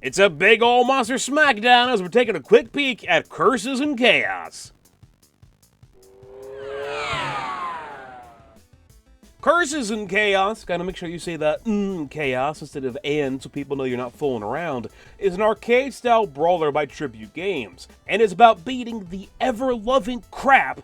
It's a big ol' monster smackdown as we're taking a quick peek at Curses and Chaos. Curses and Chaos, gotta make sure you say that chaos instead of and so people know you're not fooling around, is an arcade-style brawler by Tribute Games, and is about beating the ever-loving crap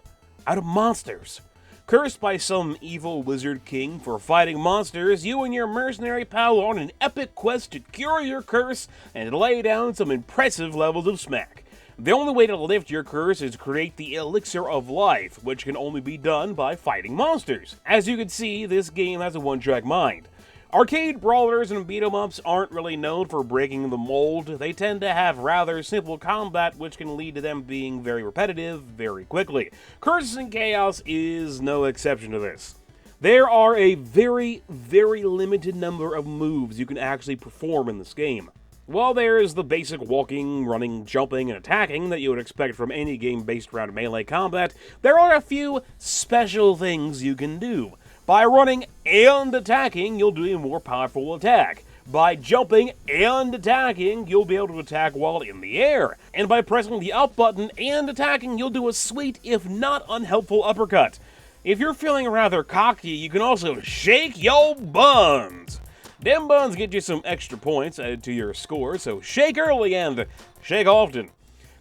out of monsters. Cursed by some evil wizard king for fighting monsters, you and your mercenary pal are on an epic quest to cure your curse and lay down some impressive levels of smack. The only way to lift your curse is to create the Elixir of Life, which can only be done by fighting monsters. As you can see, this game has a one-track mind. Arcade brawlers and beat-em-ups aren't really known for breaking the mold. They tend to have rather simple combat, which can lead to them being very repetitive very quickly. Curses and Chaos is no exception to this. There are a very, very limited number of moves you can actually perform in this game. While there is the basic walking, running, jumping, and attacking that you would expect from any game based around melee combat, there are a few special things you can do. By running and attacking, you'll do a more powerful attack. By jumping and attacking, you'll be able to attack while in the air. And by pressing the up button and attacking, you'll do a sweet, if not unhelpful, uppercut. If you're feeling rather cocky, you can also shake yo buns. Them buns get you some extra points added to your score, so shake early and shake often.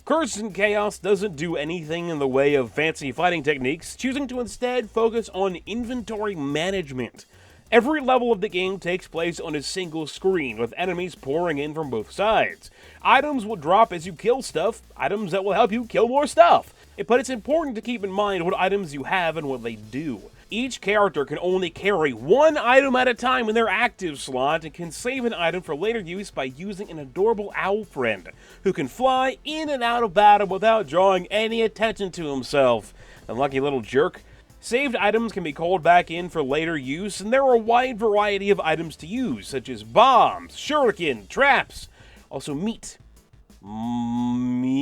Curses and Chaos doesn't do anything in the way of fancy fighting techniques, choosing to instead focus on inventory management. Every level of the game takes place on a single screen, with enemies pouring in from both sides. Items will drop as you kill stuff, items that will help you kill more stuff. But it's important to keep in mind what items you have and what they do. Each character can only carry one item at a time in their active slot and can save an item for later use by using an adorable owl friend who can fly in and out of battle without drawing any attention to himself. Unlucky little jerk. Saved items can be called back in for later use, and there are a wide variety of items to use, such as bombs, shuriken, traps, also meat. Meat.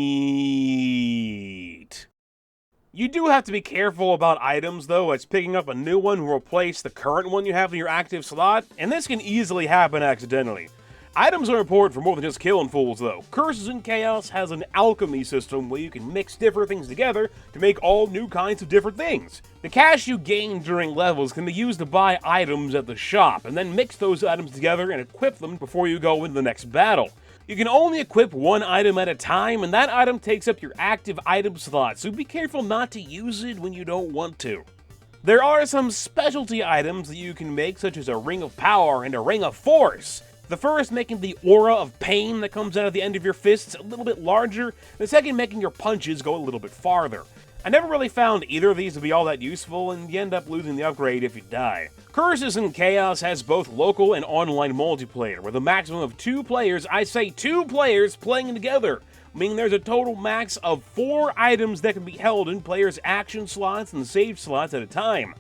You do have to be careful about items, though, as picking up a new one will replace the current one you have in your active slot, and this can easily happen accidentally. Items are important for more than just killing fools, though. Curses and Chaos has an alchemy system where you can mix different things together to make all new kinds of different things. The cash you gain during levels can be used to buy items at the shop, and then mix those items together and equip them before you go into the next battle. You can only equip one item at a time, and that item takes up your active item slot, so be careful not to use it when you don't want to. There are some specialty items that you can make, such as a Ring of Power and a Ring of Force. The first making the aura of pain that comes out of the end of your fists a little bit larger, the second making your punches go a little bit farther. I never really found either of these to be all that useful, and you end up losing the upgrade if you die. Curses and Chaos has both local and online multiplayer, with a maximum of 2 players, I say 2 players, playing together, meaning there's a total max of 4 items that can be held in players' action slots and save slots at a time.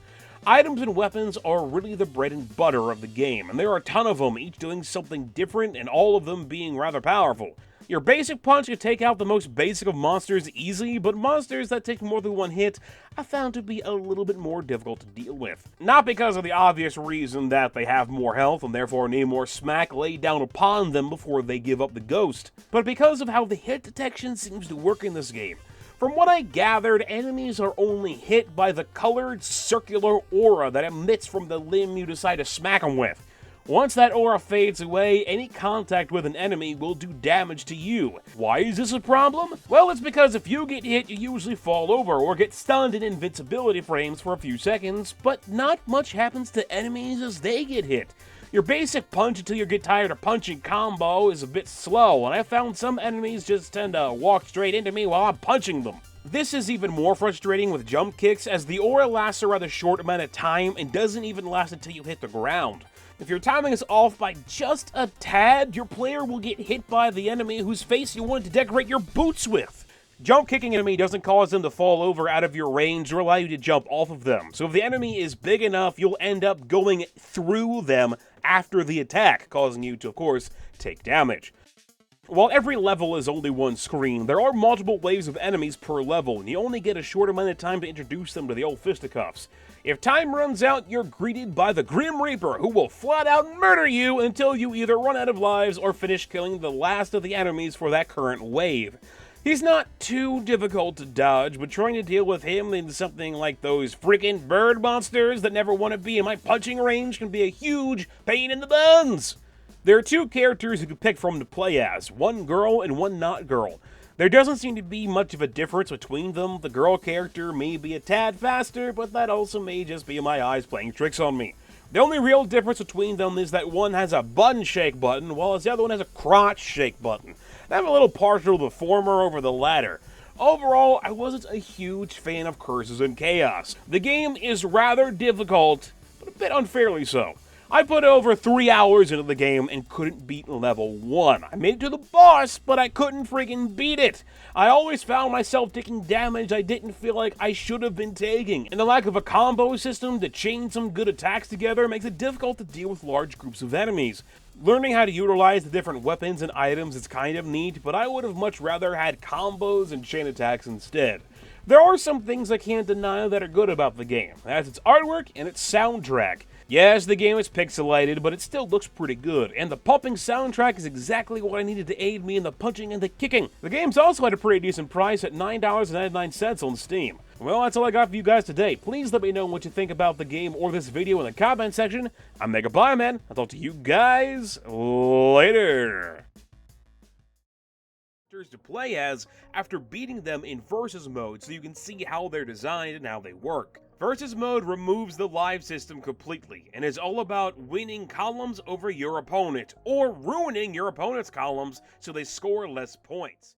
Items and weapons are really the bread and butter of the game, and there are a ton of them, each doing something different and all of them being rather powerful. Your basic punch can take out the most basic of monsters easy, but monsters that take more than one hit I found to be a little bit more difficult to deal with. Not because of the obvious reason that they have more health and therefore need more smack laid down upon them before they give up the ghost, but because of how the hit detection seems to work in this game. From what I gathered, enemies are only hit by the colored circular aura that emits from the limb you decide to smack them with. Once that aura fades away, any contact with an enemy will do damage to you. Why is this a problem? Well, it's because if you get hit, you usually fall over or get stunned in invincibility frames for a few seconds, but not much happens to enemies as they get hit. Your basic punch until you get tired of punching combo is a bit slow, and I found some enemies just tend to walk straight into me while I'm punching them. This is even more frustrating with jump kicks, as the aura lasts a rather short amount of time and doesn't even last until you hit the ground. If your timing is off by just a tad, your player will get hit by the enemy whose face you wanted to decorate your boots with. Jump kicking an enemy doesn't cause them to fall over out of your range or allow you to jump off of them. So if the enemy is big enough, you'll end up going through them after the attack, causing you to, of course, take damage. While every level is only one screen, there are multiple waves of enemies per level, and you only get a short amount of time to introduce them to the old fisticuffs. If time runs out, you're greeted by the Grim Reaper, who will flat out murder you until you either run out of lives or finish killing the last of the enemies for that current wave. He's not too difficult to dodge, but trying to deal with him in something like those freaking bird monsters that never want to be in my punching range can be a huge pain in the buns. There are two characters you can pick from to play as, one girl and one not girl. There doesn't seem to be much of a difference between them. The girl character may be a tad faster, but that also may just be my eyes playing tricks on me. The only real difference between them is that one has a button shake button, while the other one has a crotch shake button. I'm a little partial to the former over the latter. Overall, I wasn't a huge fan of Curses and Chaos. The game is rather difficult, but a bit unfairly so. I put over 3 hours into the game and couldn't beat level 1. I made it to the boss, but I couldn't freaking beat it. I always found myself taking damage I didn't feel like I should have been taking, and the lack of a combo system to chain some good attacks together makes it difficult to deal with large groups of enemies. Learning how to utilize the different weapons and items is kind of neat, but I would have much rather had combos and chain attacks instead. There are some things I can't deny that are good about the game. That's its artwork and its soundtrack. Yes, the game is pixelated, but it still looks pretty good, and the pumping soundtrack is exactly what I needed to aid me in the punching and the kicking. The game's also at a pretty decent price at $9.99 on Steam. Well, that's all I got for you guys today. Please let me know what you think about the game or this video in the comment section. I'm Mega Man. I'll talk to you guys later. To play as after beating them in versus mode so you can see how they're designed and how they work. Versus mode removes the live system completely and is all about winning columns over your opponent or ruining your opponent's columns so they score less points.